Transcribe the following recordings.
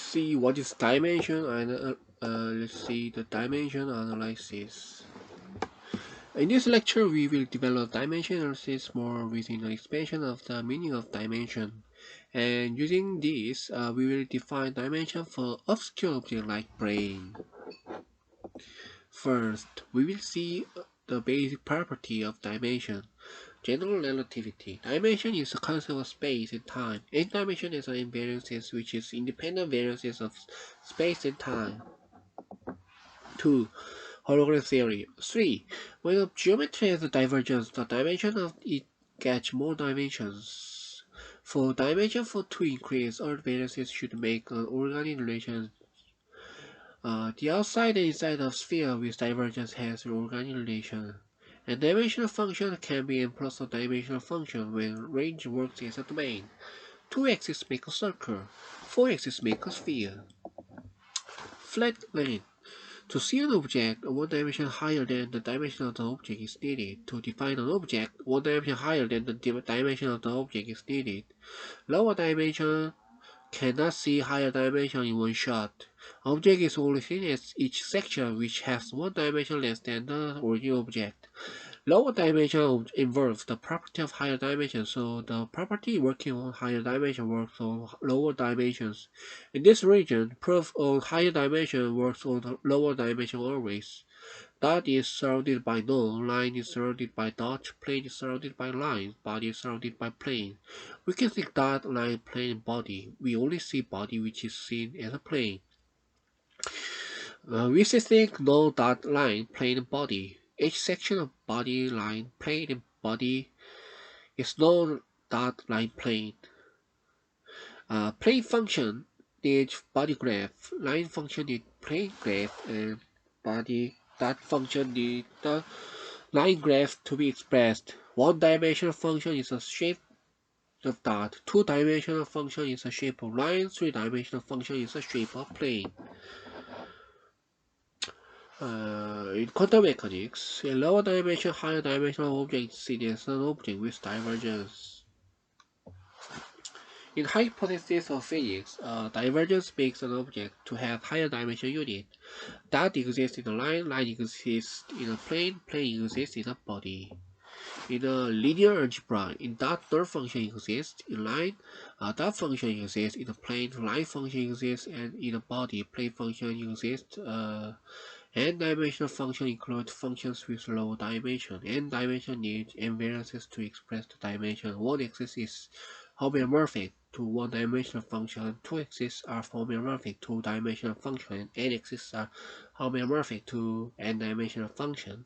see what is dimension and let's see the dimension analysis. In this lecture, we will develop dimension analysis more within the expansion of the meaning of dimension. And using this, we will define dimension for obscure objects like brain. First, we will see the basic property of dimension. General relativity. Dimension is a concept of space and time. Each dimension is an invariance which is independent variances of space and time. 2. Hologram theory. 3. When a geometry has a divergence, the dimension of it gets more dimensions. For dimension for 2 increase, all variances should make an organic relation. The outside and inside of sphere with divergence has an organic relation. And dimensional function can be n plus a dimensional function when range works as a domain. 2 axes make a circle, 4 axes make a sphere. Flat line. To see an object one dimension higher than the dimension of the object is needed. To define an object one dimension higher than the dimension of the object is needed. Lower dimension cannot see higher dimension in one shot. Object is only seen as each section which has one dimension less than the original object. Lower dimension involves the property of higher dimension, so the property working on higher dimension works on lower dimensions. In this region, proof on higher dimension works on lower dimension always. Dot is surrounded by null, line is surrounded by dot, plane is surrounded by line, body is surrounded by plane. We can think dot, line, plane, body. We only see body which is seen as a plane. We should think null, dot, line, plane, body. Each section of body, line, plane, and body is null, dot, line, plane. Plane function needs body graph, line function needs plane graph, and body dot function needs the line graph to be expressed. One-dimensional function is a shape of dot, two-dimensional function is a shape of line, three-dimensional function is a shape of plane. In quantum mechanics, a lower dimension, higher dimensional object is seen as an object with divergence. In hypothesis of physics, divergence makes an object to have higher dimension unit. Dot exists in a line, line exists in a plane, plane exists in a body. In a linear algebra, in dot null function exists in line, dot function exists in a plane, line function exists, and in a body, plane function exists. N-dimensional function include functions with low dimension. N-dimension needs n variances to express the dimension. One axis is homeomorphic to one-dimensional function. Two axes are homeomorphic to dimensional function. And n axes are homeomorphic to n-dimensional function.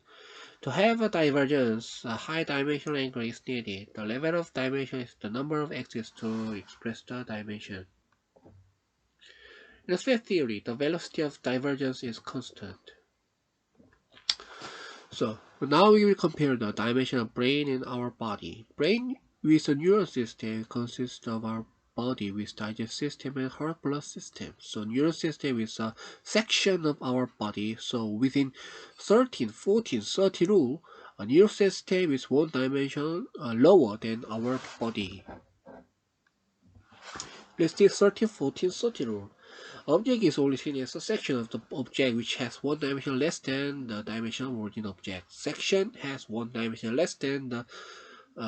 To have a divergence, a high dimensional angle is needed. The level of dimension is the number of axes to express the dimension. In sphere theory, the velocity of divergence is constant. So now we will compare the dimension of brain and our body. Brain with a neural system consists of our body with digest system and heart blood system. So neural system is a section of our body. So within 13, 14, 30 rule, a neural system is one dimension lower than our body. Let's see 13, 14, 30 rule. Object is only seen as a section of the object which has one dimension less than the dimension of origin object. Section has one dimension less than the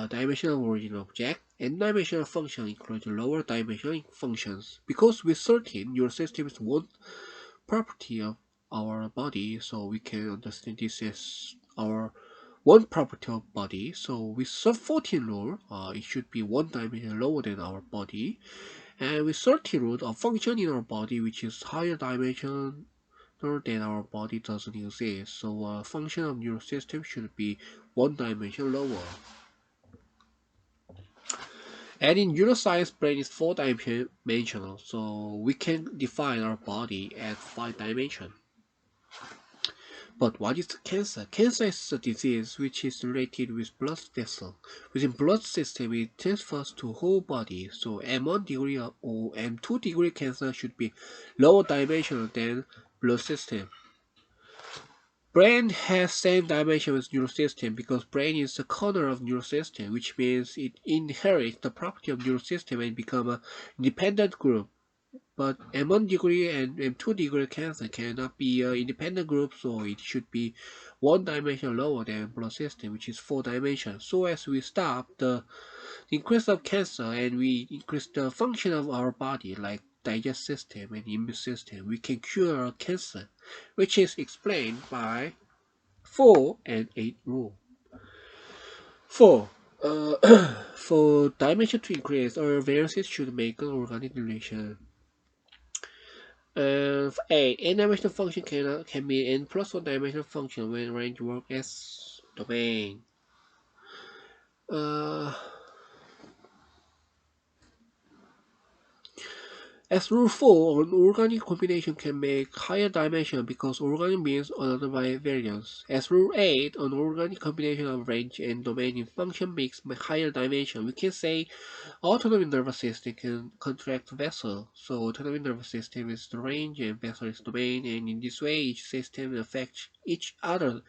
dimension of origin object. N-dimensional function includes lower dimensional functions. Because with 13, your system is one property of our body, so we can understand this as our one property of body. So with sub 14 rule, it should be one dimension lower than our body. And with 30 rule, a function in our body which is higher dimensional than our body doesn't exist. So a function of neural system should be one dimension lower. And in neuroscience, brain is 4-dimensional, so we can define our body as 5 dimension. But what is cancer? Cancer is a disease which is related with blood vessel. Within blood system, it transfers to whole body. So M1 degree or M2 degree cancer should be lower dimensional than blood system. Brain has same dimension with neural system because brain is the corner of neural system, which means it inherits the property of neural system and become an independent group. But M1 degree and M2 degree cancer cannot be independent groups, so it should be one dimension lower than blood system, which is 4 dimensions. So as we stop the increase of cancer and we increase the function of our body, like digestive system and immune system, we can cure cancer, which is explained by 4 and 8 rule. 4. For dimension to increase, our variances should make an organic relation. For 8. N-dimensional function can be n plus 1 dimensional function when range work as domain. As rule 4, an organic combination can make higher dimension because organic means another variance. As rule 8, an organic combination of range and domain in function makes higher dimension. We can say autonomic nervous system can contract vessel. So autonomic nervous system is the range and vessel is domain, and in this way each system affects each other.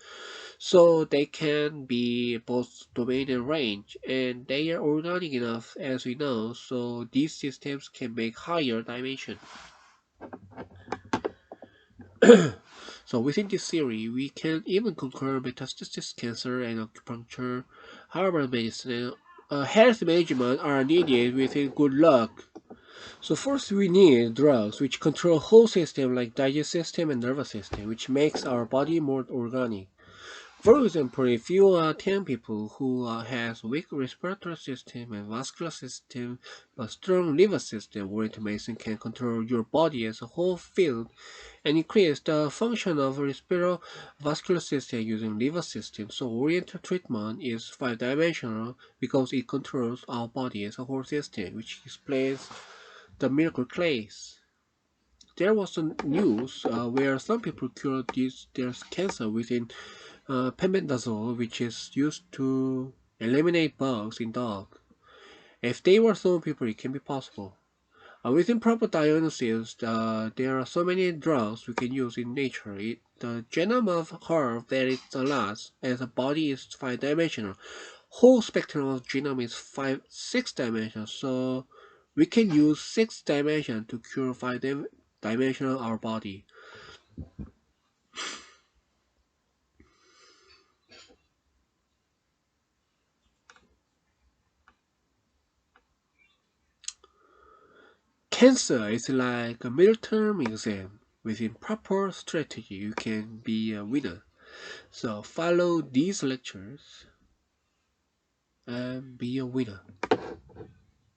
So they can be both domain and range, and they are organic enough as we know, so these systems can make higher dimension. So within this theory, we can even conquer metastatic cancer and acupuncture, herbal medicine, health management are needed within good luck. So first we need drugs which control whole system like digestive system and nervous system, which makes our body more organic. For example, if you are 10 people who has weak respiratory system and vascular system but strong liver system, oriented medicine can control your body as a whole field and increase the function of vascular system using liver system. So oriental treatment is 5 dimensional because it controls our body as a whole system, which explains the miracle case. There was some news where some people cured their cancer within pemendazole, which is used to eliminate bugs in dogs. If they were some people, it can be possible. Within proper diagnosis, there are so many drugs we can use in nature. The genome of herb varies a lot, as the body is 5 dimensional. Whole spectrum of genome is 6 dimensional, so we can use 6 dimension to cure 5 dimensional our body. Cancer is like a midterm exam. Within proper strategy, you can be a winner. So follow these lectures and be a winner.